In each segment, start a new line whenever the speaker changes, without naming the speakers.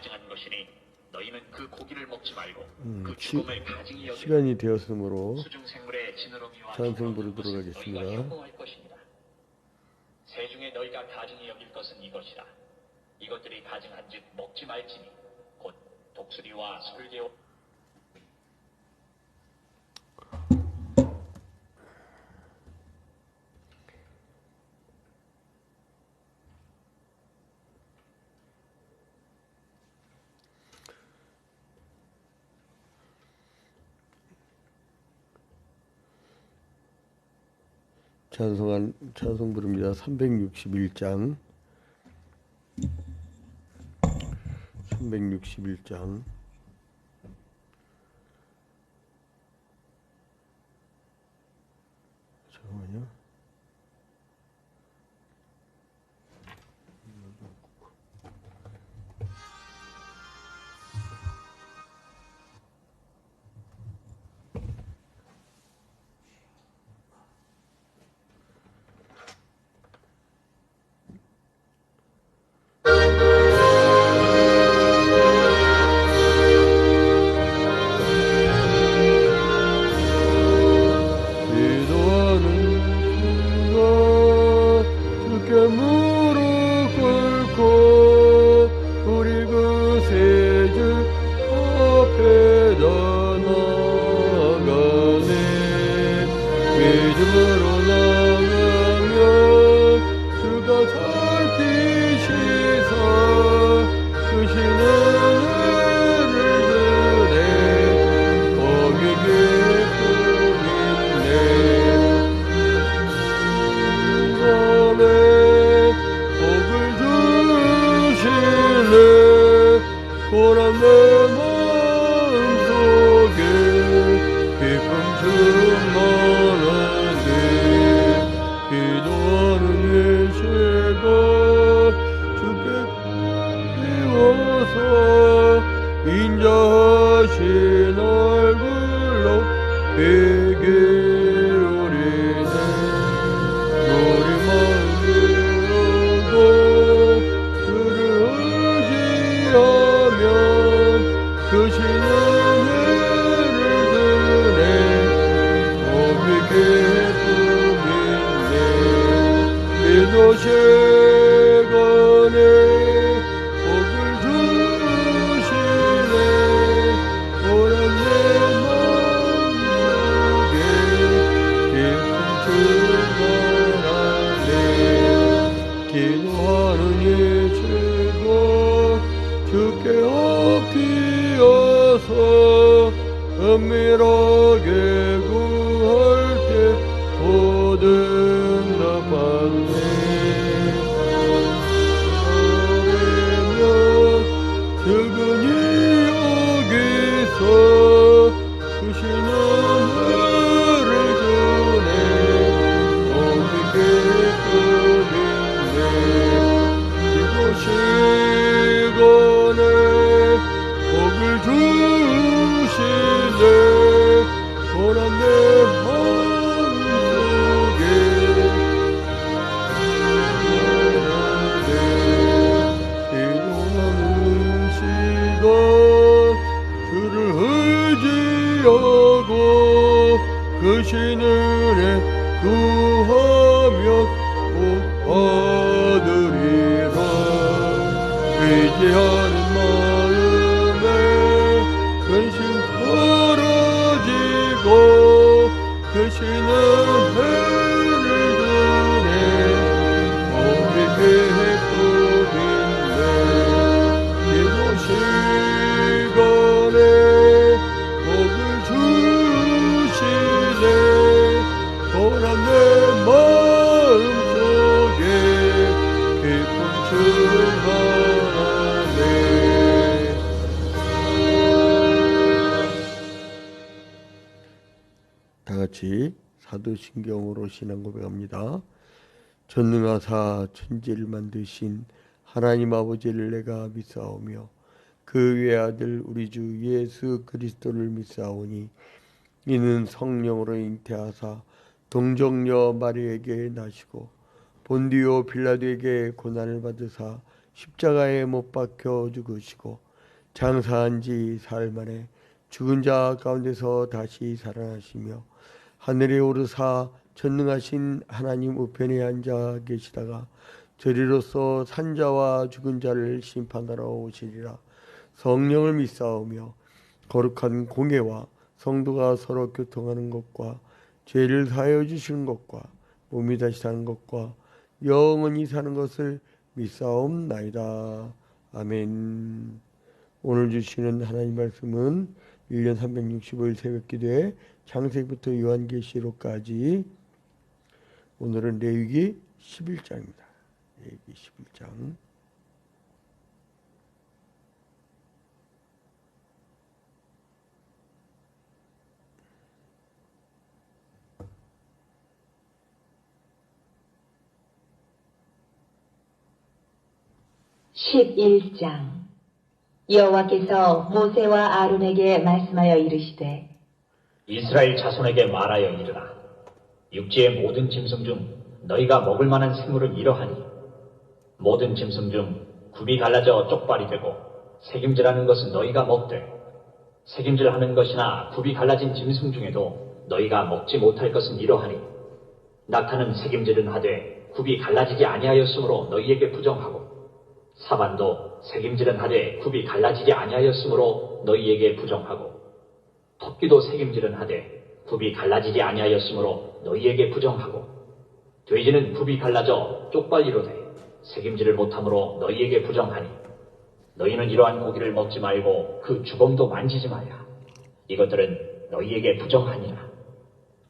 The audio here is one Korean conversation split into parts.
가증한 것이니 너희는 그 고기를 먹지 말고 그 죽음을 가증히 여기고
시간이 되었으므로
수중생물의 지느러미와
찬송
더러운 것은
부르도록
너희가
하겠습니다.
혐오할 것입니다. 새 중에 너희가 가증히 여길 것은 이것이라. 이것들이 가증한즉 먹지 말지니 곧 독수리와 솔개와
찬송 부릅니다. 361장 361장 잠깐만요. 인자하신 얼굴로 베게 우리는 우리 마음으로 그를 의지하며 그 신은 은혜를 드네 오직 기쁨인데 이도 시간에 기도하는 이 죄가 주께 엎드려서 은밀하게 구할 때 보응답하네. 그분이 여기서 주시는 은혜를 주네 오직 기쁨인데 이곳 시간에 복을 주시네 고난 내 마음속에 기도하는 시간 그를 의지하고 그 신은혜 구하며 꼭 얻으리라. 의지하는 마음에 근심 떨어지고 그 신은 은혜를 주네 오직 기쁨인데 기도 시간에 복을 주시네 고난 내 마음속에 기쁨 충만하네. 다같이 사도신경으로 신앙 고백합니다. 전능하사 천지를 만드신 하나님 아버지를 내가 믿사오며 그 외아들 우리 주 예수 그리스도를 믿사오니 이는 성령으로 잉태하사 동정녀 마리에게 나시고 본디오 빌라도에게 고난을 받으사 십자가에 못 박혀 죽으시고 장사한 지 사흘 만에 죽은 자 가운데서 다시 살아나시며 하늘에 오르사 전능하신 하나님 우편에 앉아 계시다가 저리로서 산자와 죽은 자를 심판하러 오시리라. 성령을 믿사오며 거룩한 공예와 성도가 서로 교통하는 것과 죄를 사하여 주시는 것과 몸이 다시 사는 것과 영원히 사는 것을 믿사옵나이다. 아멘. 오늘 주시는 하나님 말씀은 1년 365일 새벽기도에 창세기부터 요한계시록까지, 오늘은 레위기 11장입니다. 레위기 11장.
(11장) 여호와께서 모세와 아론에게 말씀하여 이르시되
이스라엘 자손에게 말하여 이르라. 육지의 모든 짐승 중 너희가 먹을 만한 생물은 이러하니 모든 짐승 중 굽이 갈라져 쪽발이 되고 새김질하는 것은 너희가 먹되 새김질하는 것이나 굽이 갈라진 짐승 중에도 너희가 먹지 못할 것은 이러하니 낙타는 새김질은 하되 굽이 갈라지지 아니하였으므로 너희에게 부정하고 사반도 새김질은 하되 굽이 갈라지지 아니하였으므로 너희에게 부정하고 토끼도 새김질은 하되 굽이 갈라지지 아니하였으므로 너희에게 부정하고 돼지는 굽이 갈라져 쪽발리로 돼 새김질을 못함으로 너희에게 부정하니 너희는 이러한 고기를 먹지 말고 그 주범도 만지지 말라. 이것들은 너희에게 부정하니라.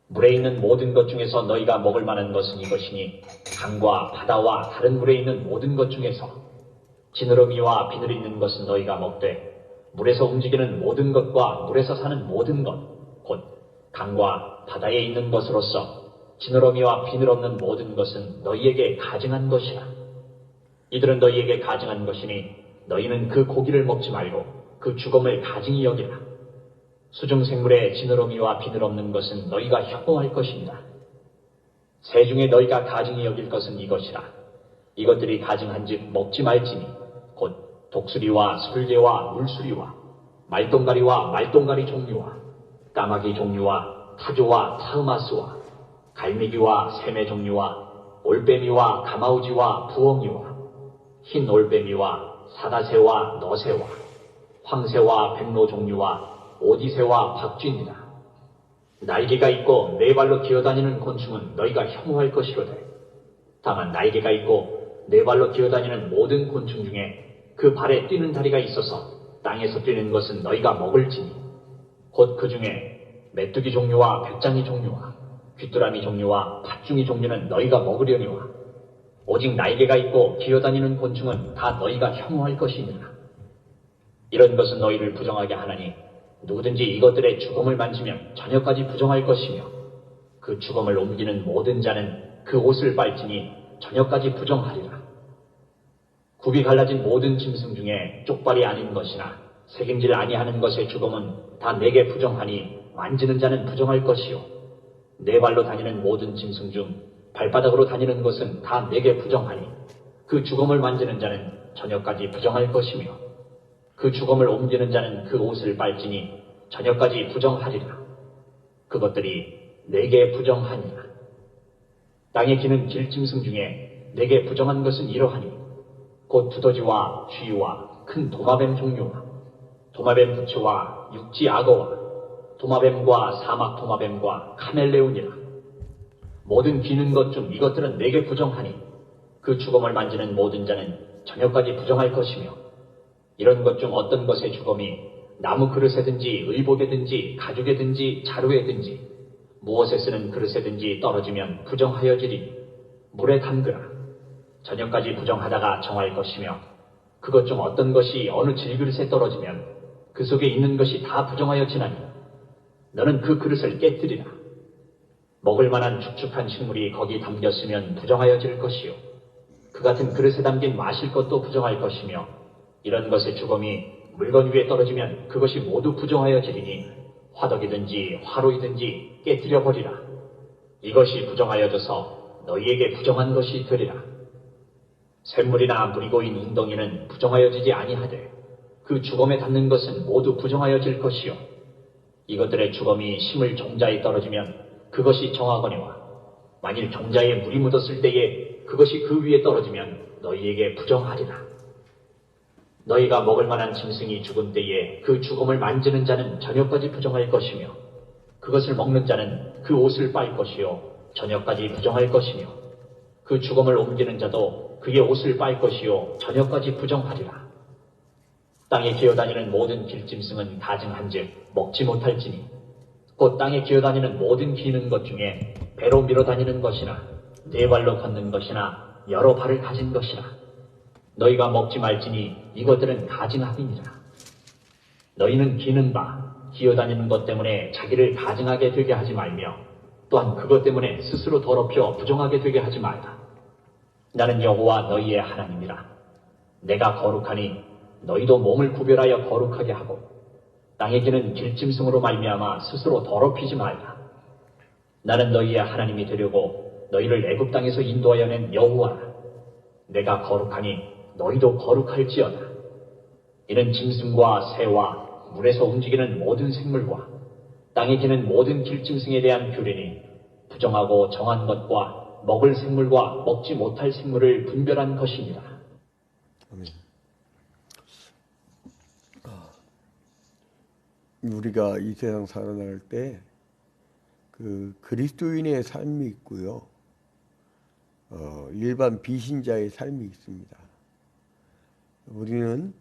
물에 있는 모든 것 중에서 너희가 먹을 만한 것은 이것이니 강과 바다와 다른 물에 있는 모든 것 중에서 지느러미와 비늘 있는 것은 너희가 먹되 물에서 움직이는 모든 것과 물에서 사는 모든 것, 곧 강과 바다에 있는 것으로서 지느러미와 비늘 없는 모든 것은 너희에게 가증한 것이라. 이들은 너희에게 가증한 것이니 너희는 그 고기를 먹지 말고 그 죽음을 가증히 여기라. 수중생물의 지느러미와 비늘 없는 것은 너희가 혐오할 것이니라. 새 중에 너희가 가증히 여길 것은 이것이라. 이것들이 가증한즉 먹지 말지니 곧 독수리와 솔개와 물수리와 말똥가리와 말똥가리 종류와 까마귀 종류와 타조와 타흐마스와 갈매기와 샘의 종류와 올빼미와 가마우지와 부엉이와 흰 올빼미와 사다새와 너새와 황새와 백로 종류와 오디새와 박쥐니라. 날개가 있고 네 발로 기어다니는 곤충은 너희가 혐오할 것이로되 다만 날개가 있고 네 발로 기어다니는 모든 곤충 중에 그 발에 뛰는 다리가 있어서 땅에서 뛰는 것은 너희가 먹을지니 곧 그 중에 메뚜기 종류와 백장이 종류와 귀뚜라미 종류와 팥중이 종류는 너희가 먹으려니와 오직 날개가 있고 기어다니는 곤충은 다 너희가 혐오할 것이니라. 이런 것은 너희를 부정하게 하나니 누구든지 이것들의 죽음을 만지면 저녁까지 부정할 것이며 그 죽음을 옮기는 모든 자는 그 옷을 빨지니 저녁까지 부정하리라. 굽이 갈라진 모든 짐승 중에 쪽발이 아닌 것이나 새김질 아니하는 것의 죽음은 다 내게 부정하니 만지는 자는 부정할 것이요 네 발로 다니는 모든 짐승 중 발바닥으로 다니는 것은 다 내게 부정하니 그 죽음을 만지는 자는 저녁까지 부정할 것이며 그 죽음을 옮기는 자는 그 옷을 빨지니 저녁까지 부정하리라. 그것들이 내게 부정하니라. 땅에 기는 길짐승 중에 내게 부정한 것은 이러하니 곧 두더지와 쥐와 큰 도마뱀 종류와 도마뱀 부츠와 육지 악어와 도마뱀과 사막 도마뱀과 카멜레온이라. 모든 기는 것 중 이것들은 내게 부정하니 그 죽음을 만지는 모든 자는 저녁까지 부정할 것이며 이런 것 중 어떤 것의 죽음이 나무 그릇에든지 의복에든지 가죽에든지 자루에든지 무엇에 쓰는 그릇에든지 떨어지면 부정하여지리니 물에 담그라. 저녁까지 부정하다가 정할 것이며 그것 중 어떤 것이 어느 질그릇에 떨어지면 그 속에 있는 것이 다 부정하여 지나니 너는 그 그릇을 깨뜨리라. 먹을 만한 축축한 식물이 거기 담겼으면 부정하여질 것이요 그 같은 그릇에 담긴 마실 것도 부정할 것이며 이런 것의 죽음이 물건 위에 떨어지면 그것이 모두 부정하여지리니 화덕이든지 화로이든지 깨뜨려 버리라. 이것이 부정하여져서 너희에게 부정한 것이 되리라. 샘물이나 물이 고인 웅덩이는 부정하여지지 아니하되 그 주검에 닿는 것은 모두 부정하여질 것이요 이것들의 주검이 심을 종자에 떨어지면 그것이 정하거니와 만일 종자에 물이 묻었을 때에 그것이 그 위에 떨어지면 너희에게 부정하리라. 너희가 먹을 만한 짐승이 죽은 때에 그 주검을 만지는 자는 저녁까지 부정할 것이며 그것을 먹는 자는 그 옷을 빨 것이요 저녁까지 부정할 것이며 그 주검을 옮기는 자도 그의 옷을 빨 것이요 저녁까지 부정하리라. 땅에 기어다니는 모든 길짐승은 가증한즉 먹지 못할지니 곧 땅에 기어다니는 모든 기는 것 중에 배로 밀어다니는 것이나 네 발로 걷는 것이나 여러 발을 가진 것이라. 너희가 먹지 말지니 이것들은 가증함이니라. 너희는 기는 바 기어다니는 것 때문에 자기를 가증하게 되게 하지 말며 또한 그것 때문에 스스로 더럽혀 부정하게 되게 하지 말라. 나는 여호와 너희의 하나님이라. 내가 거룩하니 너희도 몸을 구별하여 거룩하게 하고 땅에 기는 길짐승으로 말미암아 스스로 더럽히지 말라. 나는 너희의 하나님이 되려고 너희를 애굽 땅에서 인도하여 낸 여호와라. 내가 거룩하니 너희도 거룩할지어다. 이는 짐승과 새와 물에서 움직이는 모든 생물과 땅에 기는 모든 길짐승에 대한 규례니 부정하고 정한 것과 먹을 생물과 먹지 못할 생물을 분별한 것이니라.
아멘. 우리가 이 세상 살아나갈 때 그 그리스도인의 삶이 있고요. 일반 비신자의 삶이 있습니다. 우리는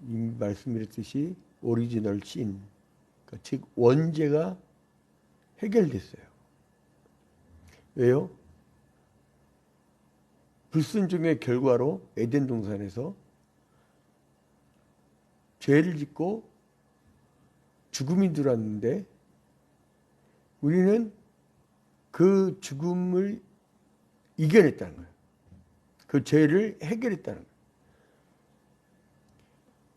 이미 말씀드렸듯이 오리지널 신, 즉 원죄가 해결됐어요. 왜요? 불순종의 결과로 에덴 동산에서 죄를 짓고 죽음이 들어왔는데 우리는 그 죽음을 이겨냈다는 거예요. 그 죄를 해결했다는 거예요.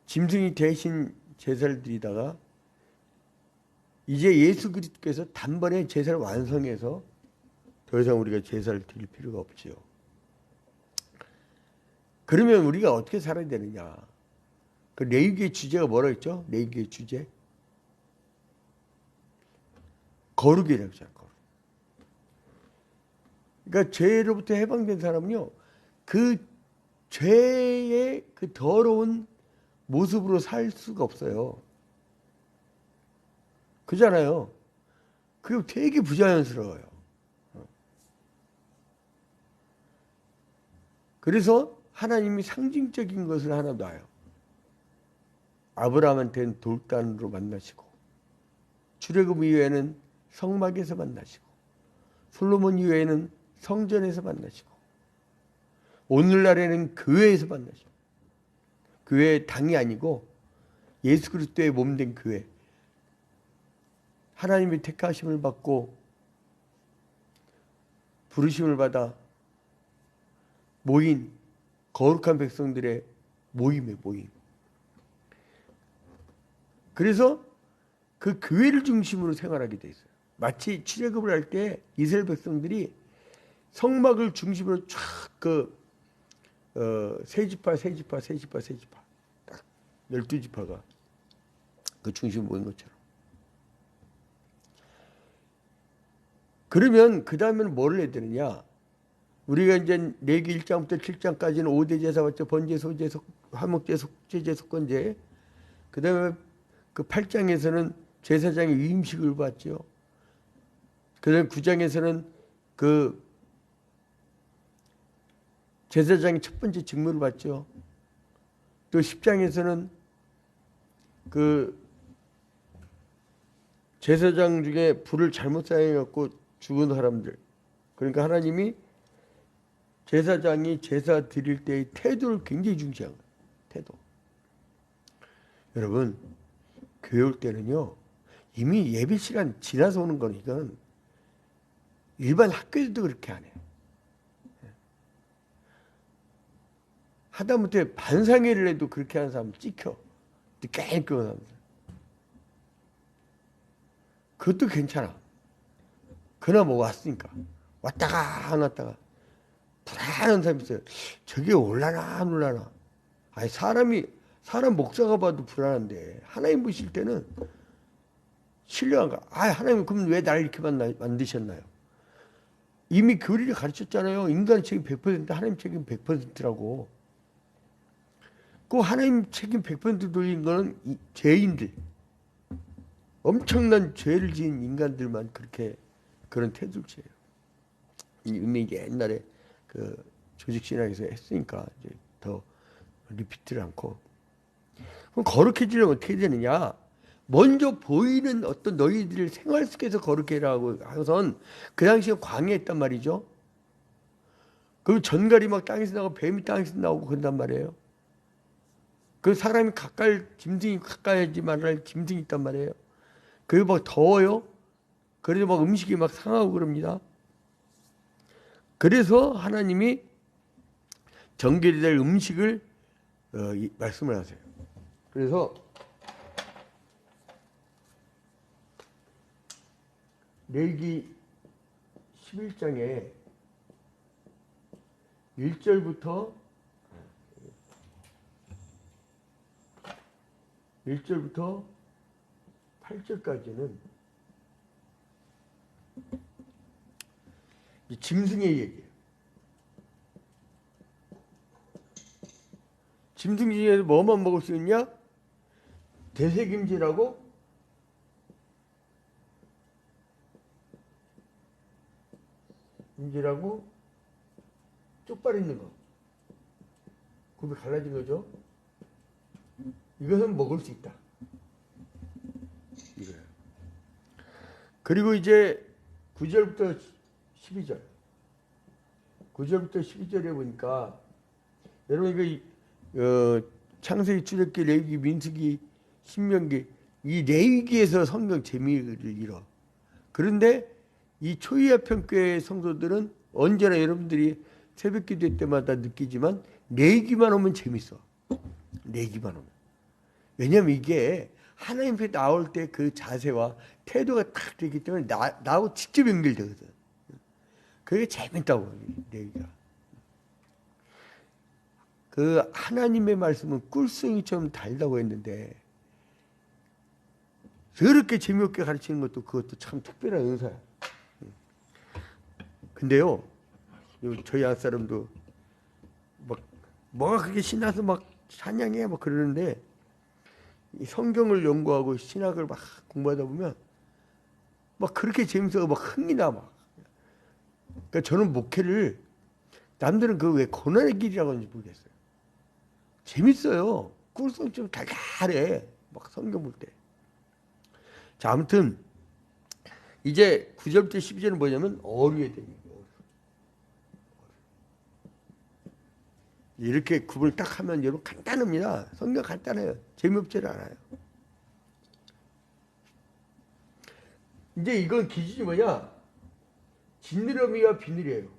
짐승이 대신 제사를 드리다가 이제 예수 그리스도께서 단번에 제사를 완성해서 더 이상 우리가 제사를 드릴 필요가 없지요. 그러면 우리가 어떻게 살아야 되느냐? 그 레위기의 주제가 뭐라 했죠? 레위기의 주제? 거룩이라고 했잖아요. 거룩. 그러니까 죄로부터 해방된 사람은요, 그 죄의 그 더러운 모습으로 살 수가 없어요. 그잖아요. 그게 되게 부자연스러워요. 그래서 하나님이 상징적인 것을 하나 놔요. 아브라함한테는 돌단으로 만나시고, 출애굽 이후에는 성막에서 만나시고, 솔로몬 이후에는 성전에서 만나시고, 오늘날에는 교회에서 만나시고, 교회의 당이 아니고 예수 그리스도의 몸된 교회, 하나님의 택하심을 받고 부르심을 받아 모인 거룩한 백성들의 모임의 모임. 그래서 그 교회를 중심으로 생활하게 돼 있어요. 마치 출애굽을 할 때 이스라엘 백성들이 성막을 중심으로 쫙 세 지파 딱 12지파가 그 중심에 모인 것처럼. 그러면 그 다음에는 뭐를 해야 되느냐? 우리가 이제 레위기 1장부터 7장까지는 5대 제사 받죠. 번제, 소제, 화목제, 속죄제, 속건제. 그 다음에 그 8장에서는 제사장의 위임식을 받죠. 그 다음에 9장에서는 그 제사장의 첫 번째 직무를 받죠. 또 10장에서는 그 제사장 중에 불을 잘못 사용해갖고 죽은 사람들. 그러니까 하나님이 제사장이 제사 드릴 때의 태도를 굉장히 중시한 거예요. 태도. 여러분, 교회 올 때는요, 이미 예배 시간 지나서 오는 건 이건 일반 학교에도 그렇게 안 해요. 하다못해 반상회를 해도 그렇게 하는 사람 찍혀. 늦게 오는 사람들. 그것도 괜찮아. 그나마 왔으니까. 왔다가 안 왔다가. 불안한 사람이 있어요. 저게 올라나 안 올라나. 아니 사람 목사가 봐도 불안한데 하나님 보실 때는 신뢰한 거. 아, 하나님 그럼 왜 나를 이렇게 만드셨나요? 이미 교리를 가르쳤잖아요. 인간 책임 100%, 하나님 책임 100%라고. 그 하나님 책임 100% 돌린 거는 죄인들, 엄청난 죄를 지은 인간들만 그렇게 그런 태도를 취해요. 이미 옛날에 그 조직신학에서 했으니까 이제 더 리피트를 않고. 그럼 거룩해지려면 어떻게 되느냐? 먼저 보이는 어떤 너희들 생활 속에서 거룩해라고 하고선 그 당시에 광야했단 말이죠. 그리고 전갈이 막 땅에서 나오고 뱀이 땅에서 나오고 그런단 말이에요. 그 사람이 가까이 짐승이 가까이 하지 말할 짐승이 있단 말이에요. 그리고 막 더워요. 그래서 막 음식이 막 상하고 그럽니다. 그래서 하나님이 정결이 될 음식을 말씀을 하세요. 그래서 레위기 11장에 1절부터 8절까지는 짐승의 얘기예요. 짐승 중에서 뭐만 먹을 수 있냐? 대세김질하고 쪽발 있는 거. 굽이 갈라진 거죠. 이것은 먹을 수 있다. 이거예요. 그리고 이제 9절부터 12절. 9절부터 12절에 보니까 여러분 이거 창세기, 출애굽기, 레위기, 민수기, 신명기 이 레위기에서 성경 재미를 잃어. 그런데 이 초이아편교회 성도들은 언제나 여러분들이 새벽기도 때마다 느끼지만 레위기만 오면 재밌어. 레위기만 오면. 왜냐면 이게 하나님 앞에 나올 때 그 자세와 태도가 딱 되기 때문에 나하고 직접 연결되거든. 그게 재밌다고, 레위기가. 그 하나님의 말씀은 꿀송이처럼 달다고 했는데 저렇게 재미없게 가르치는 것도 그것도 참 특별한 은사야. 근데요, 저희 앞사람도 막 뭐가 그렇게 신나서 막 찬양해 막 그러는데 이 성경을 연구하고 신학을 막 공부하다 보면 막 그렇게 재밌어 막 흥이 나 막. 그러니까 저는 목회를 남들은 그 왜 고난의 길이라고 하는지 모르겠어요. 재밌어요. 꿀송 좀 달달해. 막 성경 볼 때. 자, 아무튼 이제 9절부터 12절은 뭐냐면 어류에 대한 얘기예요. 이렇게 구분을 딱 하면 여러분 간단합니다. 성경 간단해요. 재미없지는 않아요. 이제 이건 기준이 뭐냐? 지느러미와 비늘이에요.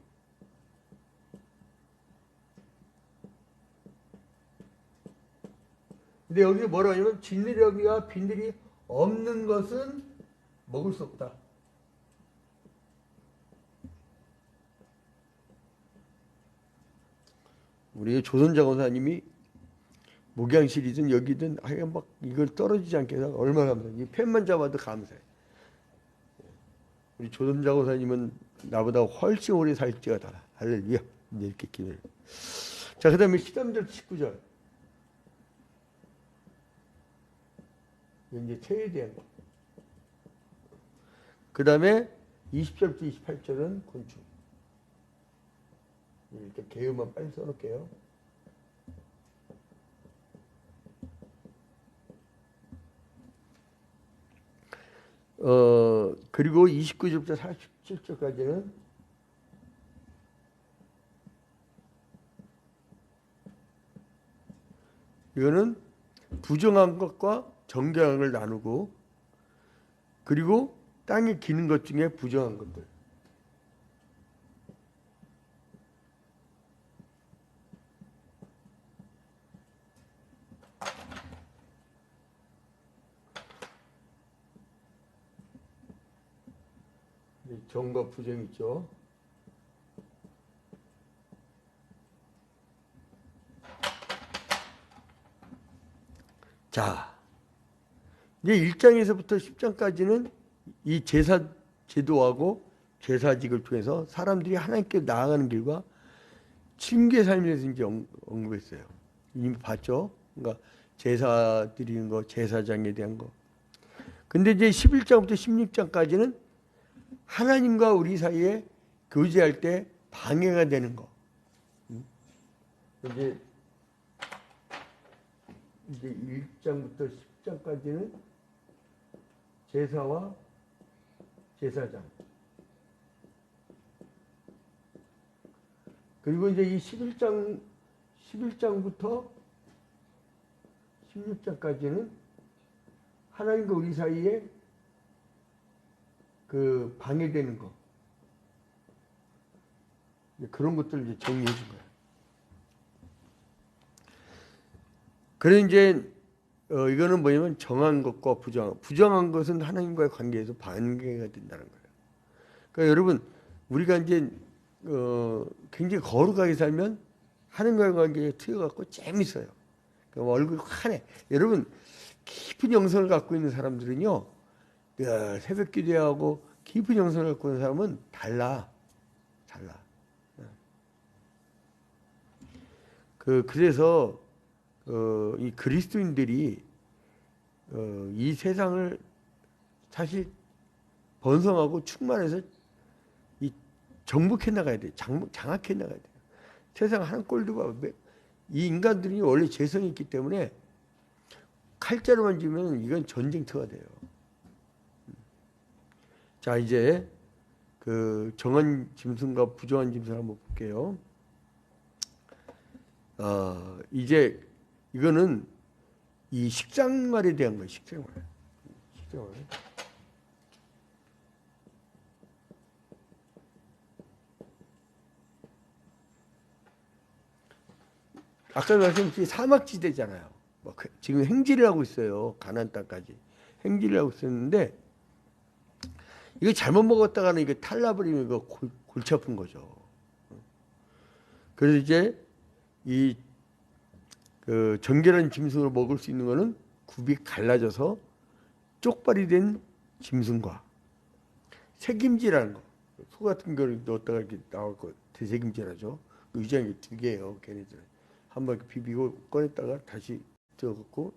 근데 여기서 뭐라고 하냐면 지느러미와 비늘이 없는 것은 먹을 수 없다. 우리 조선자 권사님이 목양실이든 여기든 하여간 막 이걸 떨어지지 않게 해서 얼마나 감사해. 이 펜만 잡아도 감사해. 우리 조선자 권사님은 나보다 훨씬 오래 살지어다. 할렐루야. 이렇게 기도를. 자, 그 다음에 13절, 19절. 이제 체에 대한 거. 그 다음에 20절부터 28절은 곤충. 이렇게 개요만 빨리 써놓을게요. 그리고 29절부터 47절까지는 이거는 부정한 것과 정결한 걸 나누고 그리고 땅에 기는 것 중에 부정한 것들. 정과 부정 있죠. 자, 이제 1장에서부터 10장까지는 이 제사 제도하고 제사직을 통해서 사람들이 하나님께 나아가는 길과 징계 삶에 대해서 이제 언급했어요. 이미 봤죠? 그러니까 제사 드리는 거, 제사장에 대한 거. 근데 이제 11장부터 16장까지는 하나님과 우리 사이에 교제할 때 방해가 되는 거. 이제 1장부터 10장까지는 제사와 제사장. 그리고 이제 이 11장부터 16장까지는 하나님과 우리 사이에 그 방해되는 거. 그런 것들을 이제 정리해 준 거예요. 그래 이제 이거는 뭐냐면 정한 것과 부정한 것은 하나님과의 관계에서 방해가 된다는 거예요. 그러니까 여러분 우리가 이제 굉장히 거룩하게 살면 하나님과의 관계에 트여갖고 재밌어요. 그러니까 얼굴이 환해. 여러분 깊은 영성을 갖고 있는 사람들은요, 새벽 기도하고 깊은 영성을 갖고 있는 사람은 달라. 그래서 이 그리스도인들이 이 세상을 사실 번성하고 충만해서 이 정복해 나가야 돼. 장악해 나가야 돼. 세상 한 꼴도 봐. 이 인간들이 원래 재성이 있기 때문에 칼자루만 쥐면 이건 전쟁터가 돼요. 자, 이제 그 정한 짐승과 부정한 짐승을 한번 볼게요. 이제 이거는 이 식장말에 대한 거예요. 식장말. 아까 말씀드린 사막지대잖아요. 지금 행진을 하고 있어요. 가나안 땅까지 행진을 하고 있었는데 이거 잘못 먹었다가는 이게 탈나버리면 이거 골치 아픈 거죠. 그래서 이제 이 그 정결한 짐승을 먹을 수 있는 거는 굽이 갈라져서 쪽발이 된 짐승과 새김질하는 거. 소 같은 거를 넣었다가 이렇게 나올 거 대새김질하죠. 의장이 두 개예요. 걔네들은 한 번 비비고 꺼냈다가 다시 들어갔고,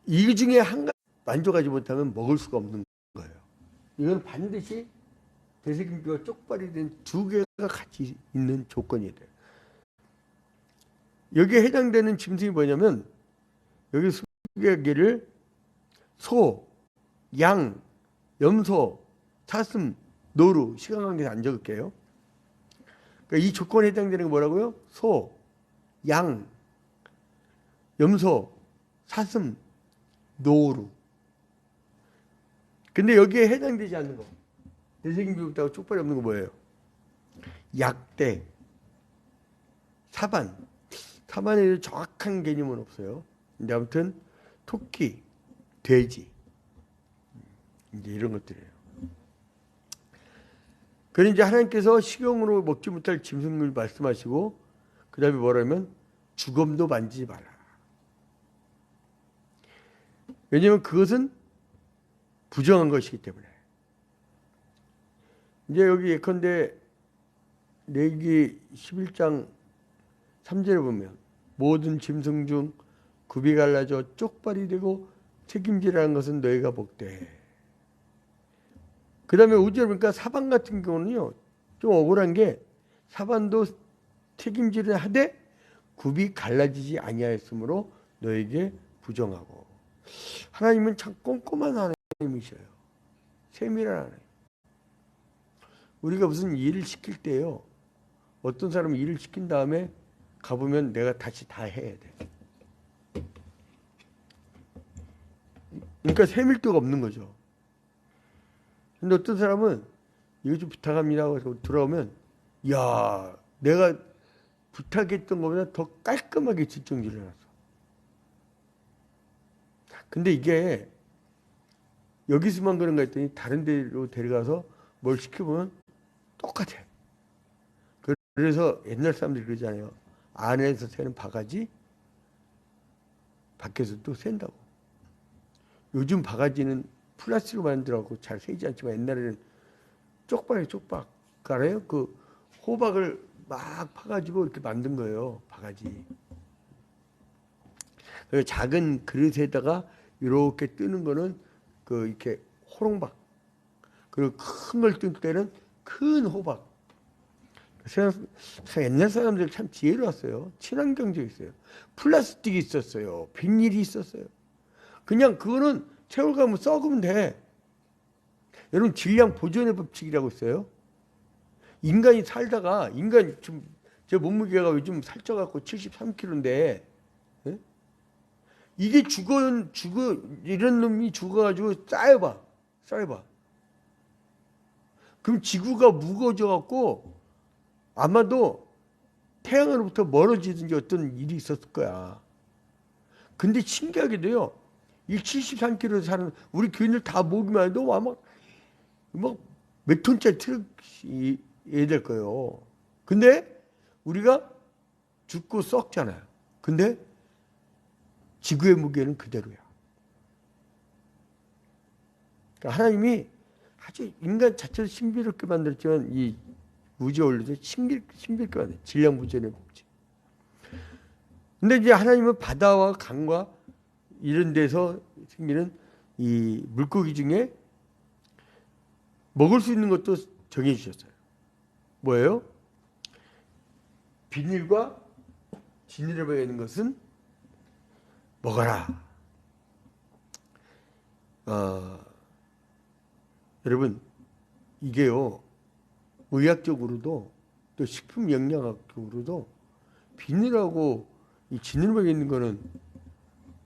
이 중에 한 가지 만족하지 못하면 먹을 수가 없는 거예요. 이건 반드시 대새김질과 쪽발이 된 두 개가 같이 있는 조건이 돼요. 여기에 해당되는 짐승이 뭐냐면 여기 소개하기를 소, 양, 염소, 사슴, 노루, 시간 관계에서 안 적을게요. 그러니까 이 조건에 해당되는 게 뭐라고요? 소, 양, 염소, 사슴, 노루. 근데 여기에 해당되지 않는 거, 대새김질하고 쪽발이 없는 거 뭐예요? 약대, 사반. 사반에 대해서 정확한 개념은 없어요. 근데 아무튼 토끼, 돼지, 이제 이런 것들이에요. 그런데 이제 하나님께서 식용으로 먹지 못할 짐승을 말씀하시고, 그 다음에 뭐라면 주검도 만지지 말라. 왜냐하면 그것은 부정한 것이기 때문에. 이제 여기 예컨대 레위기 11장 3절에 보면 모든 짐승 중 굽이 갈라져 쪽발이 되고 책임지라는 것은 너희가 복되. 그 다음에 5절 보니까 사반 같은 경우는요, 좀 억울한 게 사반도 책임지를 하되 굽이 갈라지지 아니하였으므로 너에게 부정하고. 하나님은 참 꼼꼼한 하나님이셔요. 세밀한 하나님. 우리가 무슨 일을 시킬 때요, 어떤 사람은 일을 시킨 다음에 가보면 내가 다시 다 해야 돼. 그러니까 세밀도가 없는 거죠. 근데 어떤 사람은 이거 좀 부탁합니다 하고 들어오면, 야, 내가 부탁했던 것보다 더 깔끔하게 뒷정리를 해놨어. 근데 이게 여기서만 그런가 했더니 다른 데로 데려가서 뭘 시켜보면 똑같아. 그래서 옛날 사람들이 그러잖아요. 안에서 새는 바가지, 밖에서도 샌다고. 요즘 바가지는 플라스틱으로 만들어갖고 잘 새지 않지만 옛날에는 쪽박이에요, 쪽박. 그 알아요? 그 호박을 막 파가지고 이렇게 만든 거예요, 바가지. 그래서 작은 그릇에다가 이렇게 뜨는 거는 그 이렇게 호롱박. 그리고 큰 걸 뜰 때는 큰 호박. 옛날 사람들 참 지혜로웠어요. 친환경적이 있어요. 플라스틱이 있었어요. 비닐이 있었어요. 그냥 그거는 세월 가면 썩으면 돼. 여러분 질량 보존의 법칙이라고 있어요. 인간이 살다가 인간 지금 제 몸무게가 요즘 살쪄갖고 73kg인데 이게 이런 놈이 죽어가지고 쌓여봐. 그럼 지구가 무거워져갖고 아마도 태양으로부터 멀어지든지 어떤 일이 있었을 거야. 근데 신기하게도요, 이 73kg 사는 우리 교인들 다 모기만 해도 아마 막 몇 톤짜리 트럭이 될 거예요. 근데 우리가 죽고 썩잖아요. 근데 지구의 무게는 그대로야. 그러니까 하나님이 아주 인간 자체를 신비롭게 만들었지만 이 우주에 올려도 신비롭게 만들었어요. 질량 보존의 법칙. 근데 이제 하나님은 바다와 강과 이런 데서 생기는 이 물고기 중에 먹을 수 있는 것도 정해 주셨어요. 뭐예요? 비닐과 지느러미가 있는 것은 먹어라. 여러분 이게요, 의학적으로도 또 식품 영양학적으로도 비닐하고 이 지느러미가 있는 거는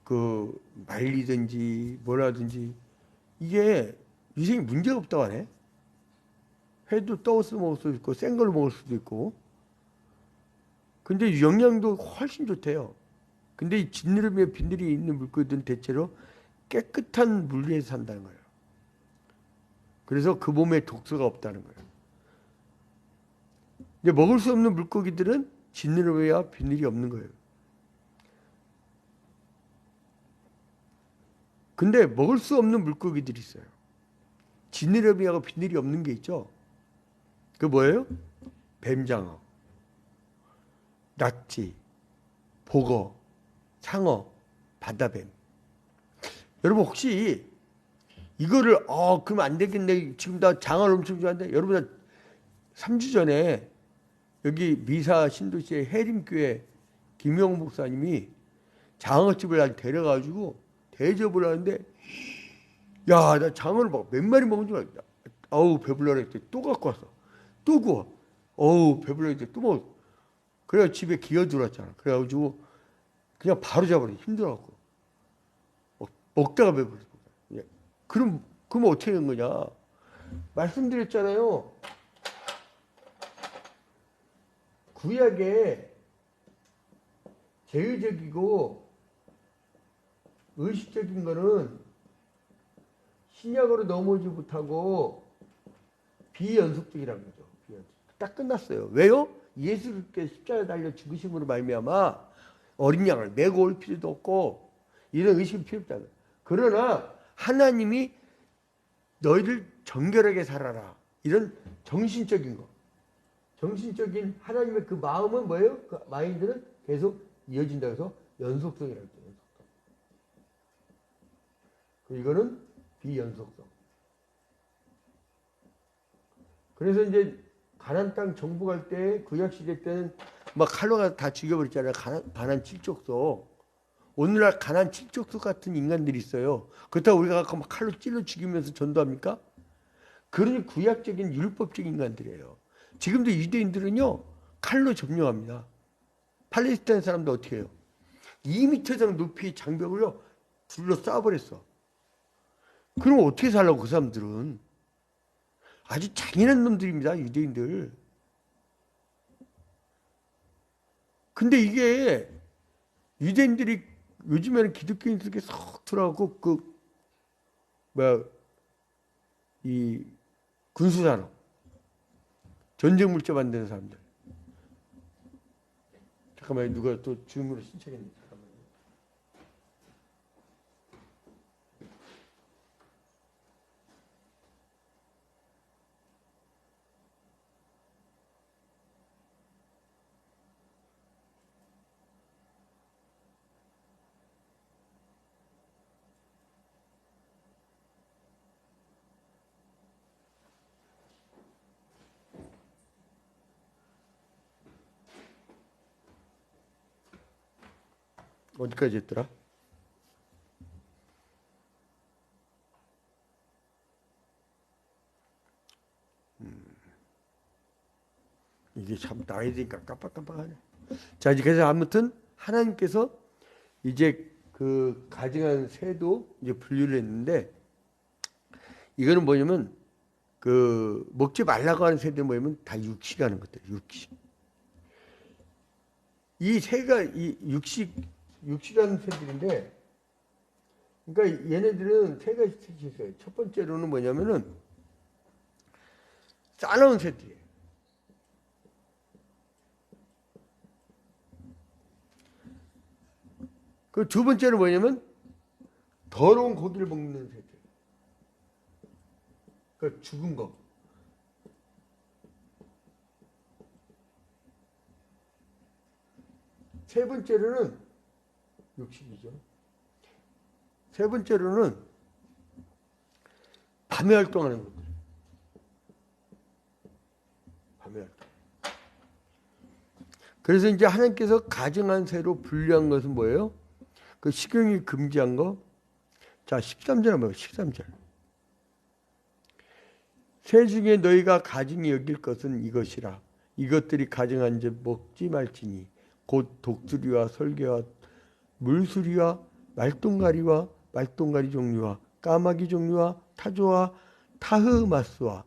그 말리든지 뭐라든지 이게 위생에 문제가 없다고 하네. 회도 떠서 먹을 수도 있고 센 걸로 먹을 수도 있고. 근데 영양도 훨씬 좋대요. 근데 이 지느러미에 비늘이 있는 물고기들은 대체로 깨끗한 물에서 산다는 거예요. 그래서 그 몸에 독소가 없다는 거예요. 근데 먹을 수 없는 물고기들은 지느러미와 비늘이 없는 거예요. 근데 먹을 수 없는 물고기들이 있어요. 지느러미하고 비늘이 없는 게 있죠. 그 뭐예요? 뱀장어, 낙지, 복어, 상어, 바다뱀. 여러분 혹시 이거를 그러면 안 되겠네. 지금 나 장어를 엄청 좋아하는데 여러분 3주 전에 여기 미사 신도시의 해림교회 김영 목사님이 장어집을 날 데려가지고 대접을 하는데 야, 나 장어를 막 몇 마리 먹은 줄 알았다. 어우 배불러라 했더니 또 갖고 왔어. 또 구워. 어우 배불러라 했더니 또 먹어. 그래가 집에 기어 들어왔잖아. 그래가지고 그냥 바로 잡아버려. 힘들어갖고. 먹다가 배불러. 그럼 어떻게 된 거냐? 말씀드렸잖아요. 구약에 제의적이고 의식적인 거는 신약으로 넘어오지 못하고 비연속적이라는 거죠. 딱 끝났어요. 왜요? 예수님께서 십자가에 달려 죽으심으로 말미암아 어린 양을 메고 올 필요도 없고 이런 의식이 필요 없다는 거예요. 그러나 하나님이 너희를 정결하게 살아라. 이런 정신적인 거. 정신적인 하나님의 그 마음은 뭐예요? 그 마인드는 계속 이어진다 해서 연속성이라고 했죠. 연속성. 이거는 비연속성. 그래서 이제 가나안 땅 정복할 때 구약 시대 때는 막 칼로가 다 죽여버렸잖아요. 가나안 칠족속. 오늘날 가나안 칠족속 같은 인간들이 있어요. 그렇다고 우리가 막 칼로 찔러 죽이면서 전도합니까? 그러니 구약적인 율법적인 인간들이에요. 지금도 유대인들은요 칼로 점령합니다. 팔레스타인 사람도 어떻게 해요? 2m 높이 장벽을요 둘러 쏴버렸어. 그럼 어떻게 살라고 그 사람들은? 아주 잔인한 놈들입니다, 유대인들. 근데 이게 유대인들이 요즘에는 기독교인 속에 쏙 들어가고 이 군수산업, 전쟁 물자 만드는 사람들. 잠깐만요, 누가 또 줌으로 신청했네. 잠깐만요. 어디까지 했더라? 이게 참 나이 드니까 깜빡깜빡하네. 자, 그래서 아무튼 하나님께서 이제 그 가증한 새도 이제 분류를 했는데, 이거는 뭐냐면 그 먹지 말라고 하는 새들 뭐냐면 다 육식하는 것들, 육식. 이 새가 이 육식하는 새들인데, 그러니까 얘네들은 세 가지 특징이 있어요. 첫 번째로는 뭐냐면은 싸나운 새들이에요. 그 두 번째는 뭐냐면 더러운 고기를 먹는 새들. 그러니까 죽은 거. 세 번째로는 육식이죠. 세 번째로는 밤에 활동하는 것들. 밤에 활동. 그래서 이제 하나님께서 가증한 새로 분류한 것은 뭐예요? 그 식용이 금지한 거. 자, 13절 한번 13절. 새 중에 너희가 가증히 여길 것은 이것이라. 이것들이 가증한 즉 먹지 말지니 곧 독수리와 설개와 물수리와 말똥가리와 말똥가리 종류와 까마귀 종류와 타조와 타흐마스와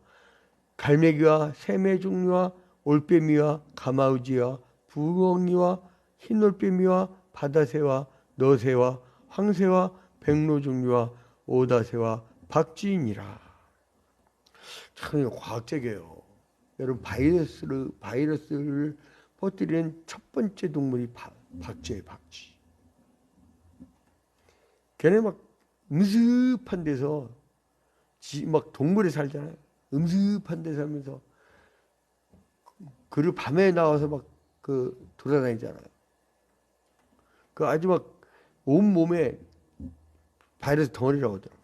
갈매기와 새매 종류와 올빼미와 가마우지와 부엉이와 흰올빼미와 바다새와 너새와 황새와 백로 종류와 오다새와 박쥐이니라. 참 과학적이에요. 여러분, 바이러스를 퍼뜨리는 첫 번째 동물이 박쥐예요. 박쥐. 걔네 막 음습한 데서 막 동물에 살잖아요. 음습한 데 살면서 그리고 밤에 나와서 막 그 돌아다니잖아요. 그 아주 막 온몸에 바이러스 덩어리라고 하더라고요.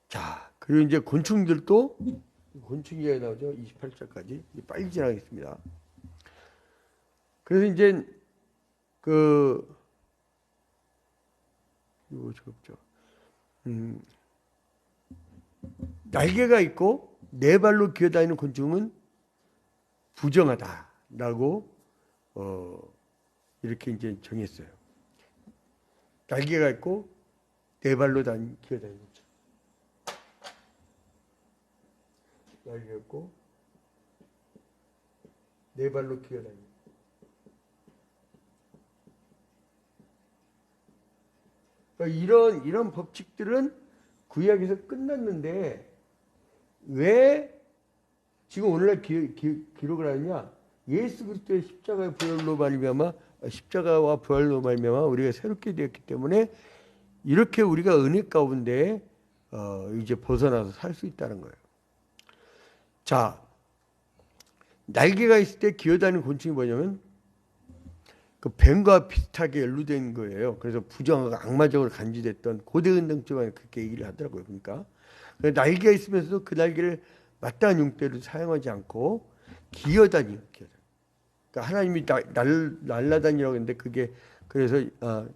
자, 그리고 이제 곤충들도 곤충 이야기 나오죠. 28절까지 빨리 지나가겠습니다. 그래서 이제 이거 적죠. 날개가 있고 네 발로 기어다니는 곤충은 부정하다라고 이렇게 이제 정했어요. 날개가 있고 네 발로 기어다니는 곤충. 날개가 있고 네 발로 기어다니는. 그러니까 이런 법칙들은 구약에서 끝났는데 왜 지금 오늘날 기록을 하느냐? 예수 그리스도의 십자가의 부활로 말미암아 십자가와 부활로 말미암아 우리가 새롭게 되었기 때문에 이렇게 우리가 은혜 가운데 이제 벗어나서 살 수 있다는 거예요. 자, 날개가 있을 때 기어다니는 곤충이 뭐냐면 그 뱀과 비슷하게 연루된 거예요. 그래서 부정하고 악마적으로 간주됐던 고대 은등증만 그렇게 얘기를 하더라고요. 그러니까 날개가 있으면서도 그 날개를 마땅한 용도로 사용하지 않고 기어다니는. 그러니까 하나님이 날라다니라고 했는데 그게 그래서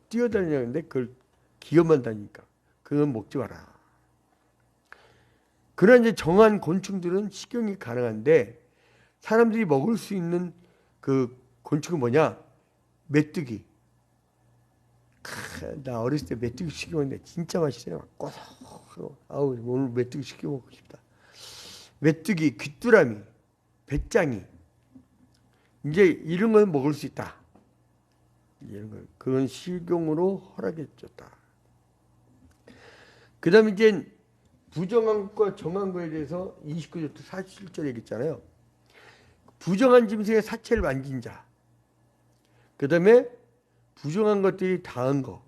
뛰어다니라고 했는데 그걸 기어만 다니니까 그건 먹지 마라. 그런 이제 정한 곤충들은 식용이 가능한데 사람들이 먹을 수 있는 그 곤충은 뭐냐? 메뚜기. 나 어렸을 때 메뚜기 시켜 먹는데 진짜 맛있어요. 고소하고. 아우, 오늘 메뚜기 시켜 먹고 싶다. 메뚜기, 귀뚜라미, 배짱이. 이제 이런 건 먹을 수 있다. 이런 거. 그건 식용으로 허락해 줬다. 그 다음에 이제 부정한 것과 정한 것에 대해서 29절부터 47절 얘기했잖아요. 부정한 짐승의 사체를 만진 자. 그 다음에 부정한 것들이 닿은 거.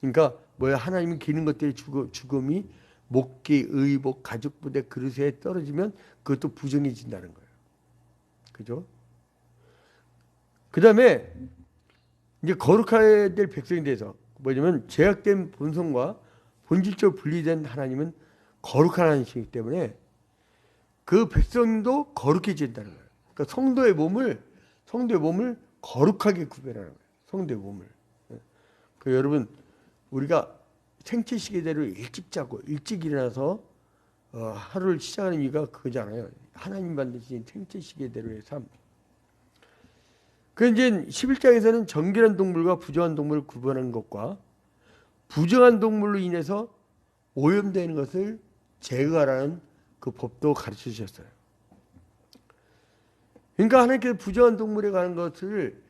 그러니까 뭐야, 하나님이 기는 것들의 죽음이 목기, 의복, 가죽부대, 그릇에 떨어지면 그것도 부정해진다는 거예요. 그죠? 그 다음에 이제 거룩해야 될 백성에 대해서 뭐냐면 죄악된 본성과 본질적으로 분리된 하나님은 거룩한 하나님이기 때문에 그 백성도 거룩해진다는 거예요. 그러니까 성도의 몸을 거룩하게 구별하는 거예요. 성도의 몸을. 그 여러분 우리가 생체 시계대로 일찍 자고 일찍 일어나서 하루를 시작하는 이유가 그거잖아요. 하나님 만드신 생체 시계대로의 삶. 그 이제 11장에서는 정결한 동물과 부정한 동물을 구분하는 것과 부정한 동물로 인해서 오염되는 것을 제거하라는 그 법도 가르쳐 주셨어요. 그러니까 하나님께서 부정한 동물에 관한 것을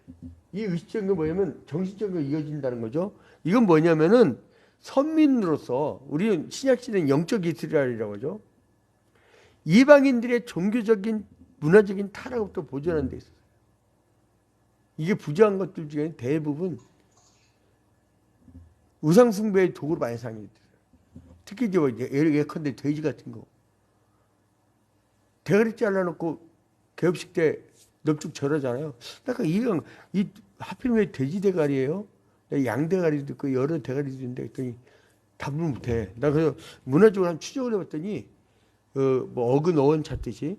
이 의식적인 게 뭐냐면 정신적으로 이어진다는 거죠. 이건 뭐냐면은 선민으로서 우리는 신약시대는 영적 이스라엘이라고 하죠. 이방인들의 종교적인 문화적인 타락부터 보존하는 데 있어요. 이게 부정한 것들 중에 대부분 우상숭배의 도구로 많이 사용이 돼요. 특히 이제 예컨대 돼지 같은 거 대가리 잘라놓고 개업식 때 넙죽 절하잖아요. 약간 이 하필 왜 돼지 대가리예요? 양 대가리도 있고 여러 대가리도 있는데 했더니 답을 못해. 나 그래서 문화적으로 한 추적을 해봤더니 뭐 어근 어원 찾듯이.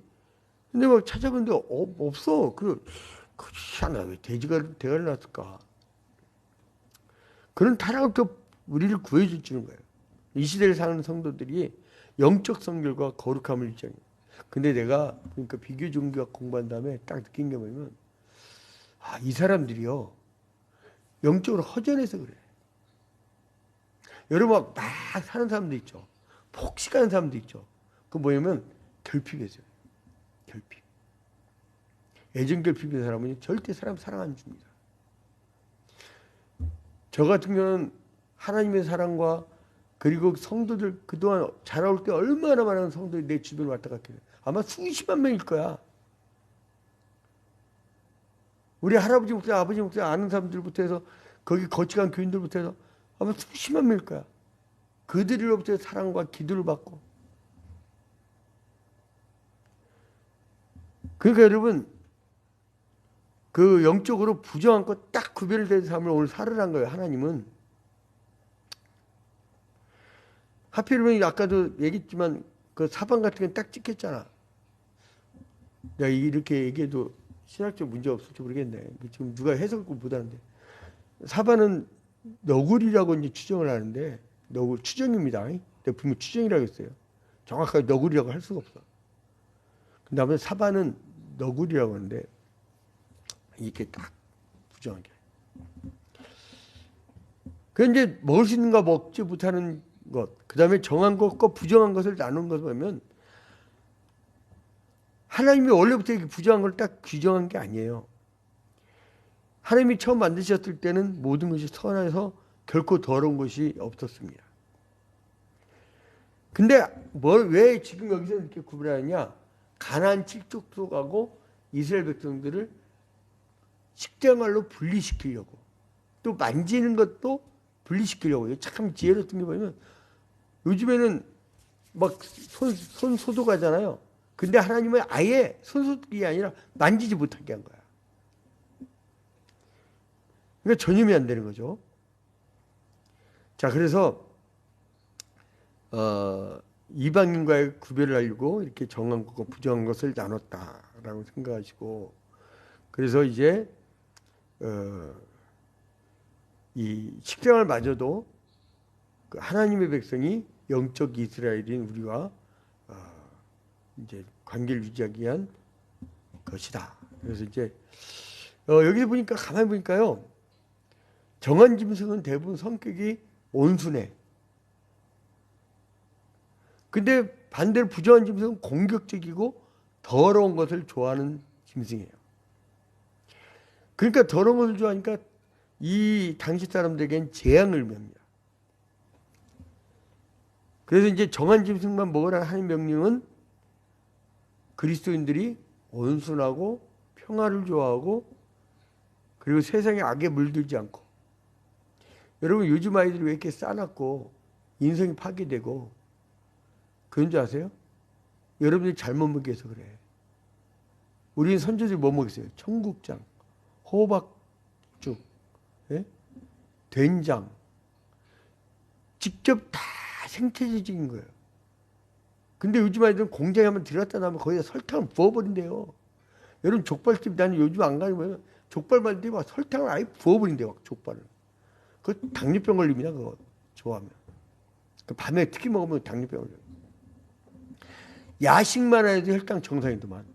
근데 막 찾아봤는데 없어. 희한하다. 왜 돼지가 대가리 났을까? 그런 타락부터 우리를 구해줄 주는 거예요. 이 시대를 사는 성도들이 영적 성결과 거룩함을 일정해요. 근데 내가 그러니까 비교 종교학 공부한 다음에 딱 느낀 게 뭐냐면 이 사람들이요 영적으로 허전해서 그래. 여러분 막 사는 사람도 있죠. 폭식하는 사람도 있죠. 그 뭐냐면 결핍이죠. 결핍. 애정 결핍인 사람은 절대 사람 사랑 안 줍니다. 저 같은 경우는 하나님의 사랑과 그리고 성도들 그동안 자라올 때 얼마나 많은 성도들이 내 주변에 왔다 갔게 돼. 아마 수십만 명일 거야. 우리 할아버지부터 아버지부터 아는 사람들부터 해서 거기 거치간 교인들부터 해서 아마 수십만 명일 거야. 그들로부터 사랑과 기도를 받고. 그러니까 여러분 그 영적으로 부정한 것 딱 구별된 삶을 오늘 살으란 거예요. 하나님은. 하필이면 아까도 얘기했지만 그 사방 같은 건 딱 찍혔잖아. 내가 이렇게 얘기해도 신학적 문제 없을지 모르겠네. 지금 누가 해석을 못하는데. 사반은 너구리라고 이제 추정을 하는데 추정입니다. 내가 분명 추정이라고 했어요. 정확하게 너구리라고 할 수가 없어. 근데 아무튼 사반은 너구리라고 하는데 이렇게 딱 부정하게. 그 이제 먹을 수 있는가 먹지 못하는 것, 그 다음에 정한 것과 부정한 것을 나눈 것을 보면 하나님이 원래부터 이렇게 부정한 걸 딱 규정한 게 아니에요. 하나님이 처음 만드셨을 때는 모든 것이 선해서 결코 더러운 것이 없었습니다. 근데 왜 지금 여기서 이렇게 구분하느냐? 가나안 칠족속하고 이스라엘 백성들을 식생활로 분리시키려고 또 만지는 것도 분리시키려고. 참 지혜로웠던 게 뭐냐면 요즘에는 막 손 소독하잖아요. 근데 하나님은 아예 손 소독이 아니라 만지지 못하게 한 거야. 그러니까 전염이 안 되는 거죠. 자, 그래서 이방인과의 구별을 알고 이렇게 정한 것과 부정한 것을 나눴다라고 생각하시고, 그래서 이제 이 식생활마저도 그 하나님의 백성이 영적 이스라엘인 우리가 이제 관계를 유지하기 위한 것이다. 그래서 이제 여기서 보니까 가만히 보니까요, 정한 짐승은 대부분 성격이 온순해. 근데 반대로 부정한 짐승은 공격적이고 더러운 것을 좋아하는 짐승이에요. 그러니까 더러운 것을 좋아하니까 이 당시 사람들에겐 재앙을 의미합니다. 그래서 이제 정한 짐승만 먹으라 하는 명령은 그리스도인들이 온순하고 평화를 좋아하고 그리고 세상에 악에 물들지 않고. 여러분 요즘 아이들이 왜 이렇게 싸납고 인성이 파괴되고 그런 줄 아세요? 여러분들이 잘못 먹여서 그래. 우리는 선조들이 뭐 먹였어요? 청국장, 호박죽, 된장. 직접 다 생태적인 거예요. 근데 요즘 아이들은 공장에 한번 들어갔다 나면 거기다 설탕을 부어버린대요. 여러분 족발집 나는 요즘 안 가는 거예요. 족발 만들 때 막 설탕을 아예 부어버린대 막 족발을. 그 당뇨병 걸립니다 그거 좋아하면. 그 밤에 특히 먹으면 당뇨병 걸려. 야식만 해도 혈당 정상이더만.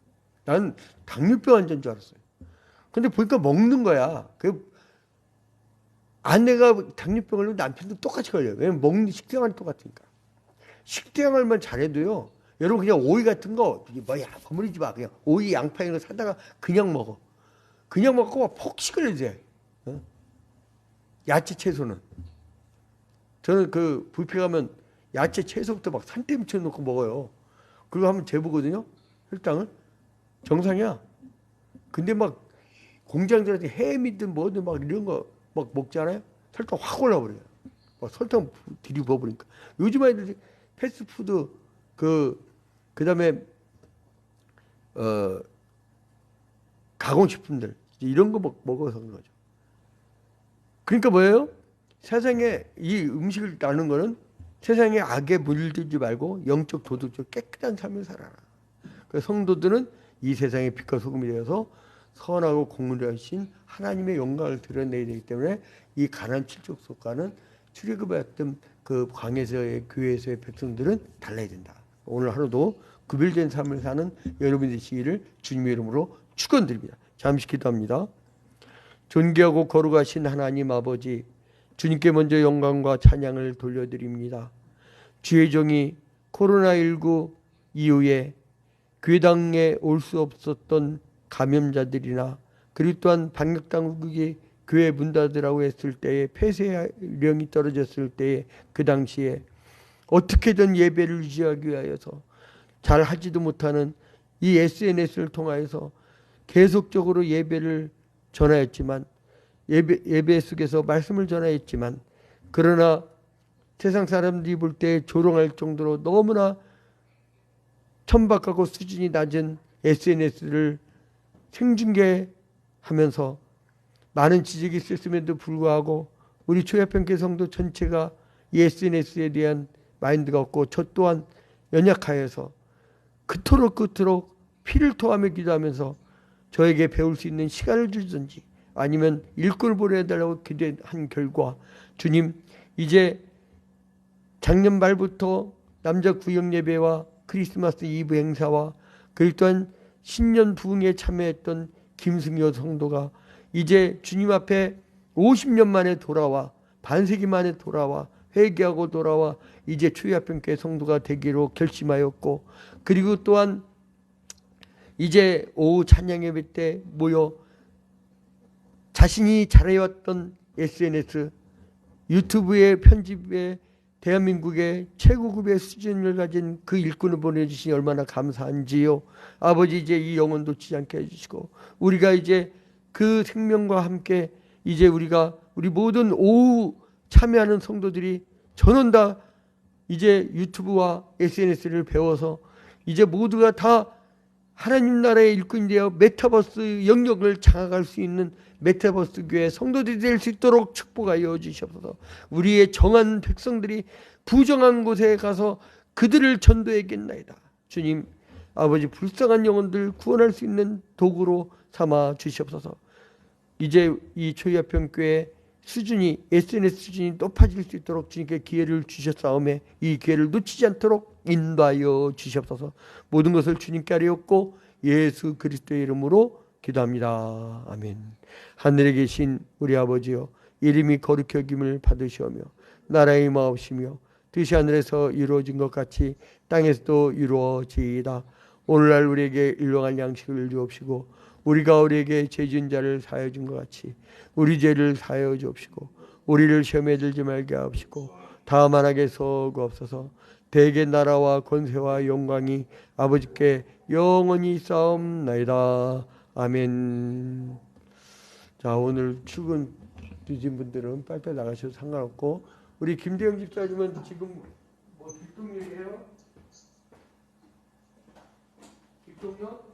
난 당뇨병 환자인 줄 알았어요. 근데 보니까 먹는 거야. 그 아내가 당뇨병 걸리면 남편도 똑같이 걸려요. 왜냐면 먹는 식생활이 똑같으니까. 식생활만 잘해도요. 여러분 그냥 오이 같은 거 뭐야 버무리지 마. 그냥 오이 양파 이런 거 사다가 그냥 먹어. 그냥 먹고 막 폭식을 해야 돼. 어? 야채 채소는. 저는 그 뷔페 가면 야채 채소부터 막 산태 묻혀놓고 먹어요. 그거 하면 재보거든요. 혈당을. 정상이야. 근데 막 공장들한테 햄이든 뭐든 막 이런 거 막 먹잖아요. 설탕 확 올라버려요. 막 설탕 들이부어버리니까. 요즘 아이들 패스트푸드 그다음에 가공식품들 이런 거 먹어서 그런 거죠. 그러니까 뭐예요? 세상에 이 음식을 나누는 거는 세상에 악에 물들지 말고 영적 도덕적 깨끗한 삶을 살아라. 그래서 성도들은 이 세상의 빛과 소금이 되어서 선하고 공의하신 하나님의 영광을 드러내야 되기 때문에 이 가나안 칠족속과는 출애굽했던 그 광야에서의 교회에서의 백성들은 달라야 된다. 오늘 하루도 구별된 삶을 사는 여러분이 되시기를 주님의 이름으로 축원드립니다. 잠시 기도합니다. 존귀하고 거룩하신 하나님 아버지, 주님께 먼저 영광과 찬양을 돌려드립니다. 주의 종이 코로나19 이후에 교회당에 올 수 없었던 감염자들이나 그리고 또한 방역당국이 교회 문 닫으라고 했을 때에 폐쇄령이 떨어졌을 때에 그 당시에 어떻게든 예배를 유지하기 위하여서 잘 하지도 못하는 이 SNS를 통하여서 계속적으로 예배를 전하였지만 예배 속에서 말씀을 전하였지만 그러나 세상 사람들이 볼 때 조롱할 정도로 너무나 천박하고 수준이 낮은 SNS를 생중계하면서 많은 지적이 있었음에도 불구하고 우리 초야평교 성도 전체가 이 SNS에 대한 마인드가 없고 저 또한 연약하여서 그토록 피를 토하며 기도하면서 저에게 배울 수 있는 시간을 주든지 아니면 일꾼을 보내달라고 기도한 결과 주님 이제 작년 말부터 남자 구역 예배와 크리스마스 이브 행사와 그리고 또한 신년 부흥에 참여했던 김승효 성도가 이제 주님 앞에 50년 만에 돌아와 반세기 만에 돌아와 회개하고 돌아와 이제 초야평교회 성도가 되기로 결심하였고 그리고 또한 이제 오후 찬양 예배 때 모여 자신이 잘해왔던 SNS 유튜브의 편집에 대한민국의 최고급의 수준을 가진 그 일꾼을 보내주시니 얼마나 감사한지요. 아버지 이제 이 영혼 놓치지 않게 해주시고 우리가 이제 그 생명과 함께 이제 우리 모든 오후 참여하는 성도들이 전원 다 이제 유튜브와 SNS를 배워서 이제 모두가 다 하나님 나라의 일꾼이 되어 메타버스 영역을 장악할 수 있는 메타버스 교회 성도들이 될 수 있도록 축복하여 주시옵소서. 우리의 정한 백성들이 부정한 곳에 가서 그들을 전도해야겠나이다. 주님 아버지 불쌍한 영혼들 구원할 수 있는 도구로 삼아 주시옵소서. 이제 이 초야평교회 수준이 SNS 수준이 높아질 수 있도록 주님께 기회를 주셨사오매 이 기회를 놓치지 않도록 인도하여 주시옵소서. 모든 것을 주님께 하리옵고 예수 그리스도의 이름으로 기도합니다. 아멘. 하늘에 계신 우리 아버지여 이름이 거룩히 여김을 받으시오며 나라의 마옵시며 뜻이 하늘에서 이루어진 것 같이 땅에서도 이루어지이다. 오늘날 우리에게 일용할 양식을 주옵시고 우리가 우리에게 죄 지은 자를 사하여 준 것 같이 우리 죄를 사하여 주옵시고 우리를 시험에 들지 말게 하옵시고 다만 악에 서구옵소서. 대개 나라와 권세와 영광이 아버지께 영원히 싸움나이다. 아멘. 자 오늘 출근 늦은 분들은 빨리빨리 나가셔도 상관없고 우리 김대영 집사님은 지금 뭐 뒷동이에요? 뒷동요?